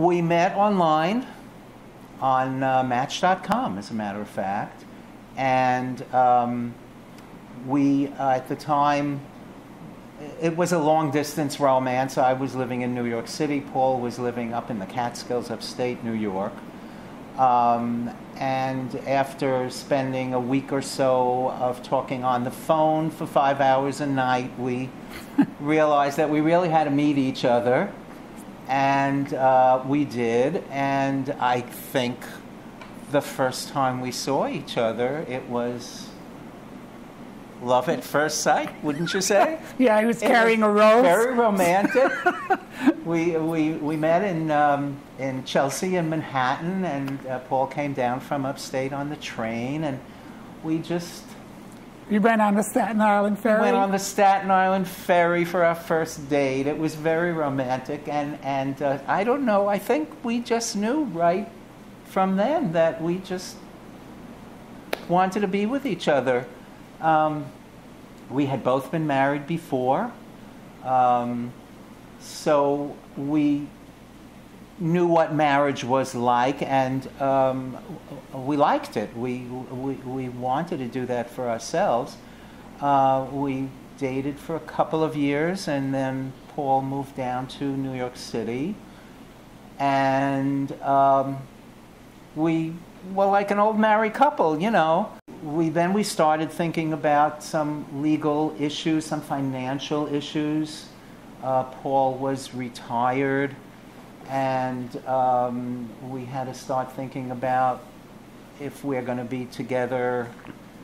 We met online on Match.com, as a matter of fact. And we, at the time, it was a long-distance romance. I was living in New York City. Paul was living up in the Catskills, upstate New York. And after spending a week or so of talking on the phone for 5 hours a night, we realized that we really had to meet each other. And we did. And I think the first time we saw each other, it was love at first sight, wouldn't you say? Yeah, he was carrying a rose. Very romantic. we met in Chelsea and Manhattan, and Paul came down from upstate on the train, and we just... You went on the Staten Island ferry? We went on the Staten Island ferry for our first date. It was very romantic, and I don't know, I think we just knew right from then that we just wanted to be with each other. We had both been married before, so we knew what marriage was like, and we liked it. We wanted to do that for ourselves. We dated for a couple of years, and then Paul moved down to New York City, and we were like an old married couple, you know. We started thinking about some legal issues, some financial issues. Paul was retired, and we had to start thinking about if we're going to be together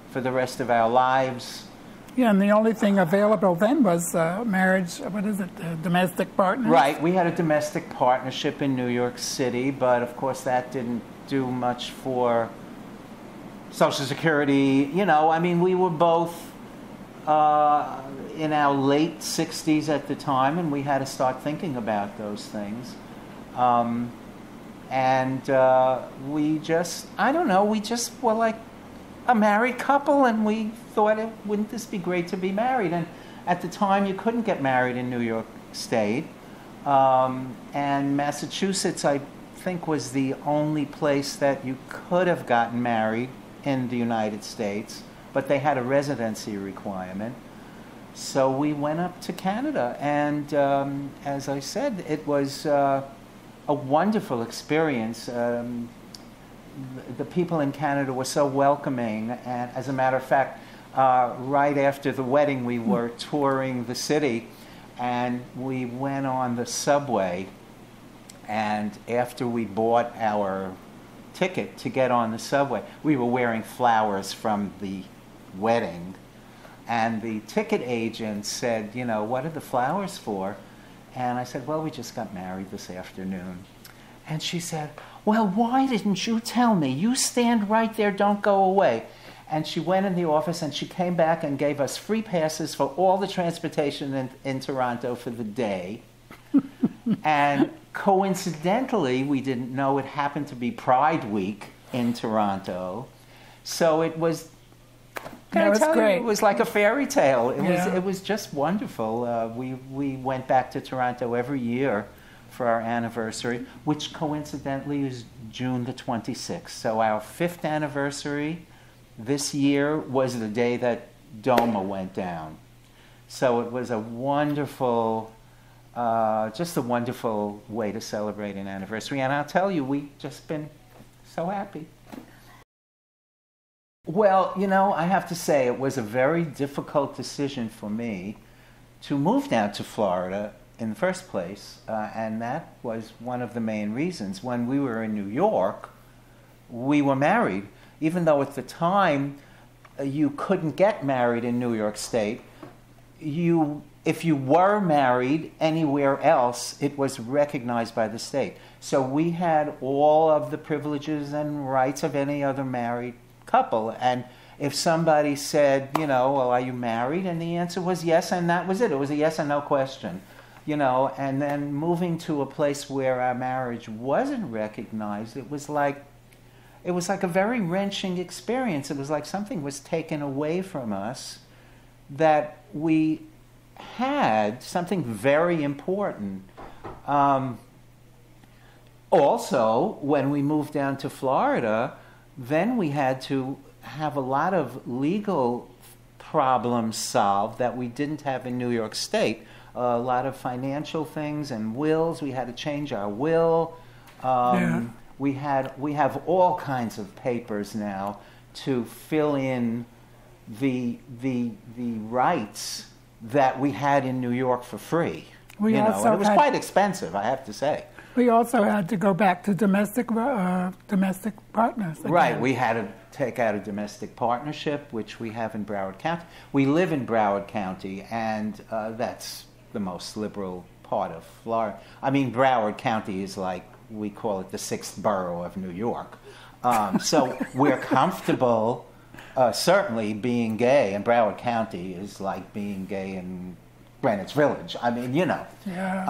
for the rest of our lives. Yeah, and the only thing available then was marriage, what is it, domestic partnership? Right, we had a domestic partnership in New York City, but of course that didn't do much for Social Security. You know, I mean, we were both in our late 60s at the time, and we had to start thinking about those things. We just, I don't know, we just were like a married couple, and we thought, wouldn't this be great to be married? And at the time, you couldn't get married in New York State. And Massachusetts, I think, was the only place that you could have gotten married in the United States, but they had a residency requirement. So we went up to Canada, and as I said, it was a wonderful experience. The people in Canada were so welcoming, and as a matter of fact, right after the wedding, we were touring the city, and we went on the subway, and after we bought our ticket to get on the subway, we were wearing flowers from the wedding, and the ticket agent said, you know, what are the flowers for? And I said, well, we just got married this afternoon. And she said, well, why didn't you tell me? You stand right there, don't go away. And she went in the office, and she came back and gave us free passes for all the transportation in Toronto for the day. And coincidentally, we didn't know it happened to be Pride Week in Toronto. So it was, that was great. It was like a fairy tale. It was just wonderful. We went back to Toronto every year for our anniversary, which coincidentally is June the 26th. So our 5th anniversary this year was the day that DOMA went down. So it was a wonderful, just a wonderful way to celebrate an anniversary. And I'll tell you, we've just been so happy. Well, you know, I have to say it was a very difficult decision for me to move down to Florida in the first place, and that was one of the main reasons. When we were in New York, we were married. Even though at the time you couldn't get married in New York State, if you were married anywhere else, it was recognized by the state. So we had all of the privileges and rights of any other married couple. And if somebody said, you know, well, are you married? And the answer was yes, and that was it. It was a yes or no question. You know, and then moving to a place where our marriage wasn't recognized, it was like a very wrenching experience. It was like something was taken away from us that we had, something very important. Also, when we moved down to Florida, then we had to have a lot of legal problems solved that we didn't have in New York State. A lot of financial things and wills. We had to change our will. We have all kinds of papers now to fill in the rights that we had in New York for free. And it was quite expensive, I have to say. We also had to go back to domestic partners again. Right, we had to take out a domestic partnership, which we have in Broward County. We live in Broward County, and that's the most liberal part of Florida. I mean, Broward County is like, we call it the 6th borough of New York. So we're comfortable, certainly being gay, and Broward County is like being gay in Greenwich Village. I mean, Yeah.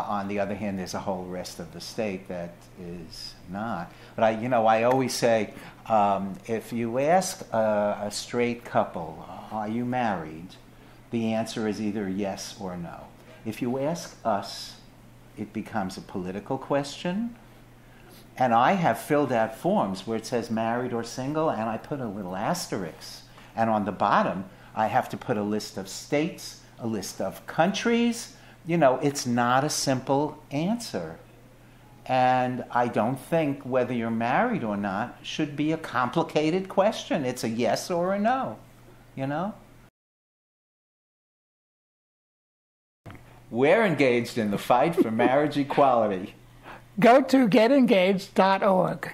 On the other hand, there's a whole rest of the state that is not. But I always say, if you ask a straight couple, are you married? The answer is either yes or no. If you ask us, it becomes a political question. And I have filled out forms where it says married or single, and I put a little asterisk. And on the bottom, I have to put a list of states, a list of countries. It's not a simple answer. And I don't think whether you're married or not should be a complicated question. It's a yes or a no, We're engaged in the fight for marriage equality. Go to getengaged.org.